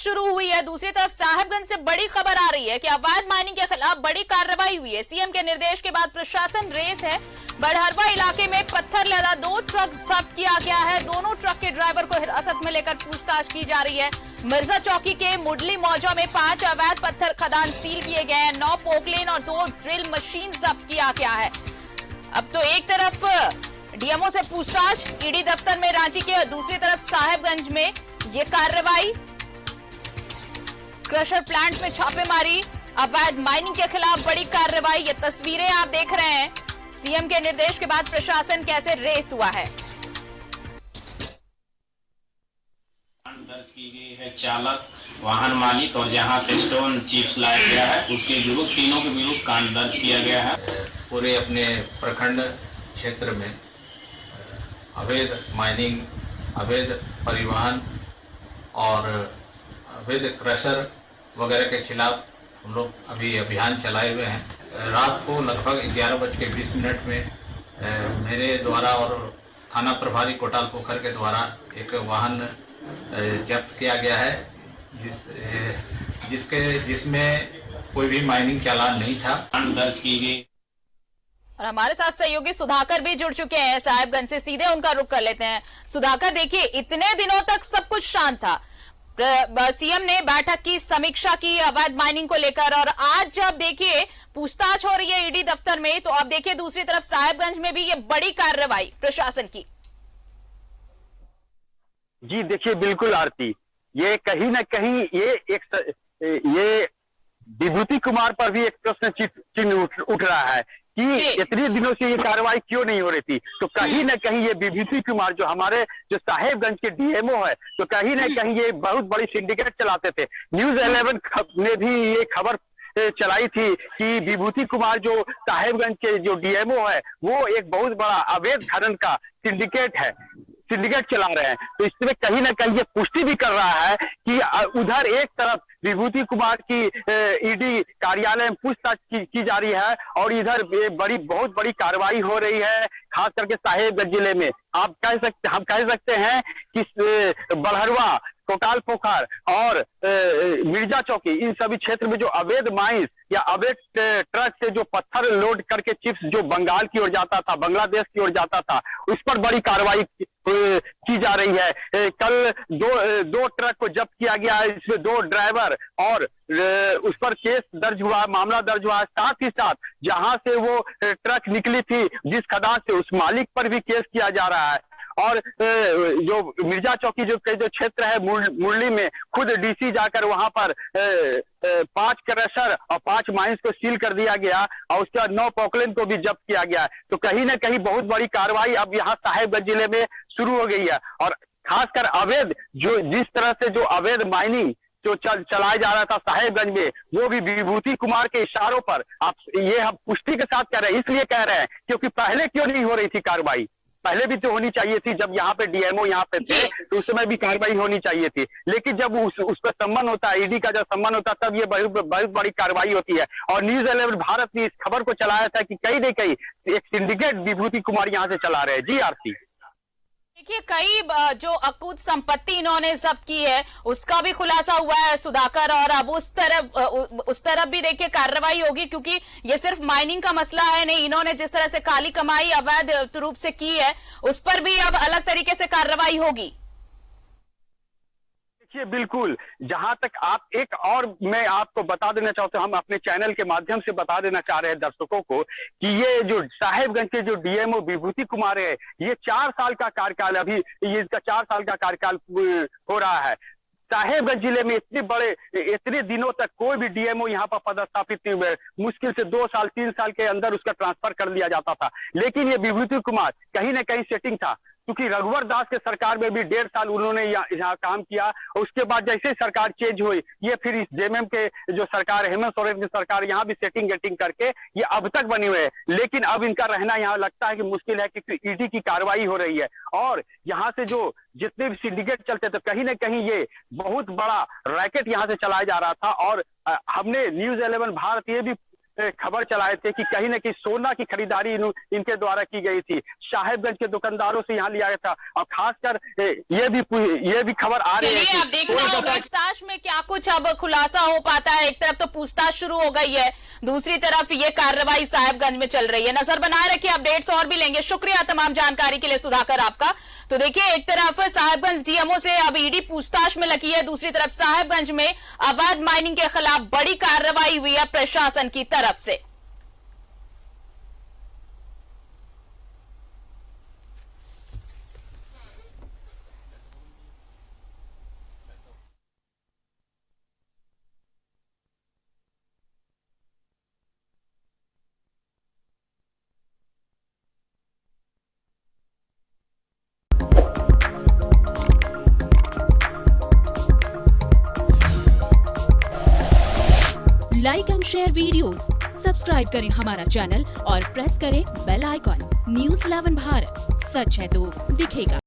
शुरू हुई है, दूसरी तरफ साहेबगंज से बड़ी खबर आ रही है कि अवैध माइनिंग के खिलाफ बड़ी कार्रवाई हुई है। सीएम के निर्देश के बाद प्रशासन रेस है। बड़हरवा इलाके में पत्थर लदा 2 ट्रक जब्त किया गया है। दोनों ट्रक के ड्राइवर को हिरासत में लेकर पूछताछ की जा रही है। मिर्जा चौकी के मुडली मौजा में 5 अवैध पत्थर खदान सील किए गए हैं। 9 पोकलेन और 2 ड्रिल मशीन जब्त किया गया है। अब तो एक तरफ डीएमओ से पूछताछ ईडी दफ्तर में रांची के, और दूसरी तरफ साहेबगंज में ये कार्रवाई, क्रशर प्लांट में छापेमारी, अवैध माइनिंग के खिलाफ बड़ी कार्रवाई। ये तस्वीरें आप देख रहे हैं। सीएम के निर्देश के बाद प्रशासन कैसे रेस हुआ है। दर्ज की गई है चालक, वाहन मालिक और जहां से स्टोन चिप्स लाया गया है उसके विरुद्ध, तीनों के विरुद्ध कांड दर्ज किया गया है। पूरे अपने प्रखंड क्षेत्र में अवैध माइनिंग, अवैध परिवहन और अवैध क्रशर वगैरह के खिलाफ हम लोग अभी अभियान चलाए हुए हैं। रात को लगभग 11:20 में मेरे द्वारा और थाना प्रभारी कोटाल पोखर के द्वारा एक वाहन जब्त किया गया है जिसमें कोई भी माइनिंग चालान नहीं था। दर्ज की गई। और हमारे साथ सहयोगी सुधाकर भी जुड़ चुके हैं साहेबगंज से, सीधे उनका रुख कर लेते हैं। सुधाकर, देखिए इतने दिनों तक सब कुछ शांत था, सीएम ने बैठक की, समीक्षा की अवैध माइनिंग को लेकर, और आज जब देखिए पूछताछ हो रही है ईडी दफ्तर में, तो अब देखिए दूसरी तरफ साहेबगंज में भी ये बड़ी कार्रवाई प्रशासन की। जी देखिए, बिल्कुल आरती, ये कहीं ना कहीं ये विभूति कुमार पर भी एक प्रश्न चिन्ह उठ रहा है कि इतने दिनों से ये कार्रवाई क्यों नहीं हो रही थी। तो कहीं ना कहीं ये विभूति कुमार जो हमारे जो साहेबगंज के डीएमओ है, तो कहीं ना कहीं ये बहुत बड़ी सिंडिकेट चलाते थे। न्यूज़ 11 ने भी ये खबर चलाई थी कि विभूति कुमार जो साहेबगंज के जो डीएमओ है वो एक बहुत बड़ा अवैध खनन का सिंडिकेट चला रहे हैं। तो इसमें कहीं ना कहीं ये पुष्टि भी कर रहा है कि उधर एक तरफ विभूति कुमार की ईडी कार्यालय में पूछताछ की जा रही है और इधर बहुत बड़ी कार्रवाई हो रही है, खास करके साहेबगंज जिले में। हम कह सकते हैं कि बड़हरवा, कोटाल पोखर और मिर्जा चौकी, इन सभी क्षेत्र में जो अवैध माइंस या अवैध ट्रक से जो पत्थर लोड करके चिप्स जो बंगाल की ओर जाता था, बांग्लादेश की ओर जाता था, उस पर बड़ी कार्रवाई की जा रही है। कल दो ट्रक को जब्त किया गया है, इसमें 2 ड्राइवर और उस पर केस दर्ज हुआ, मामला दर्ज हुआ। साथ ही साथ जहां से वो ट्रक निकली थी, जिस खदान से, उस मालिक पर भी केस किया जा रहा है। और जो मिर्जा चौकी जो क्षेत्र है मुरली में, खुद डीसी जाकर वहां पर 5 क्रशर और 5 माइंस को सील कर दिया गया और उसके बाद 9 पोकलेन को भी जब्त किया गया। तो कहीं ना कहीं बहुत बड़ी कार्रवाई अब यहाँ साहेबगंज जिले में शुरू हो गई है। और खासकर अवैध जिस तरह से जो अवैध माइनिंग जो चलाया जा रहा था साहेबगंज में, वो भी विभूति कुमार के इशारों पर हम पुष्टि के साथ कह रहे हैं। इसलिए कह रहे हैं क्योंकि पहले क्यों नहीं हो रही थी कार्रवाई? पहले भी तो होनी चाहिए थी। जब यहाँ पे डीएमओ यहाँ पे थे तो उस समय भी कार्रवाई होनी चाहिए थी, लेकिन जब उस पर सम्मन होता है, ईडी का जब सम्मन होता है, तब ये बहुत बड़ी कार्रवाई होती है। और न्यूज़ 11 भारत ने इस खबर को चलाया था कि कहीं न कहीं एक सिंडिकेट विभूति कुमार यहाँ से चला रहे हैं। जी आरती, देखिए कई जो अकूत संपत्ति इन्होंने जब्त की है उसका भी खुलासा हुआ है सुधाकर, और अब उस तरफ भी देखिए कार्रवाई होगी, क्योंकि ये सिर्फ माइनिंग का मसला है नहीं, इन्होंने जिस तरह से काली कमाई अवैध रूप से की है उस पर भी अब अलग तरीके से कार्रवाई होगी। बिल्कुल, जहां तक मैं आपको बता देना चाहता हूं, हम अपने चैनल के माध्यम से बता देना चाह रहे हैं दर्शकों को कि ये जो साहेबगंज के जो डीएमओ विभूति कुमार है, ये 4 साल का कार्यकाल, अभी ये इसका 4 साल का कार्यकाल हो रहा है। साहेबगंज जिले में इतने दिनों तक कोई भी डीएमओ यहाँ पर पदस्थापित नहीं हुए। मुश्किल से 2 साल 3 साल के अंदर उसका ट्रांसफर कर दिया जाता था। लेकिन ये विभूति कुमार कहीं ना कहीं सेटिंग था, क्योंकि रघुवर दास के सरकार में भी 1.5 साल उन्होंने यहाँ काम किया। उसके बाद जैसे सरकार चेंज हुई, ये फिर इस जेएमएम के जो सरकार, हेमंत सोरेन की सरकार, यहाँ भी सेटिंग करके ये अब तक बने हुए हैं। लेकिन अब इनका रहना यहाँ लगता है कि मुश्किल है, क्योंकि ईडी की कार्रवाई हो रही है और यहाँ से जो जितने भी सिंडिकेट चलते थे, कहीं ना कहीं ये बहुत बड़ा रैकेट यहाँ से चलाया जा रहा था। और हमने न्यूज़ 11 भारत ये भी खबर चलाए थे कि कहीं न कहीं सोना की खरीदारी इनके द्वारा की गई थी। साहेबगंज के दुकानदारों से यहाँ लिया गया था और खासकर ये भी खबर आ रही है चलिए, अब देखना होगा पूछताछ में क्या कुछ अब खुलासा हो पाता है। एक तरफ तो पूछताछ शुरू हो गई है, दूसरी तरफ ये कार्रवाई साहेबगंज में चल रही है। नजर बनाए रखिए, अपडेट्स और भी लेंगे। शुक्रिया तमाम जानकारी के लिए सुधाकर आपका। तो देखिए, एक तरफ साहेबगंज डीएमओ से अब ईडी पूछताछ में लगी है, दूसरी तरफ साहेबगंज में अवैध माइनिंग के खिलाफ बड़ी कार्रवाई हुई है प्रशासन की तरफ से। Like and share videos, subscribe करें हमारा चैनल और प्रेस करें बेल आइकॉन। न्यूज़ 11 भारत, सच है तो दिखेगा।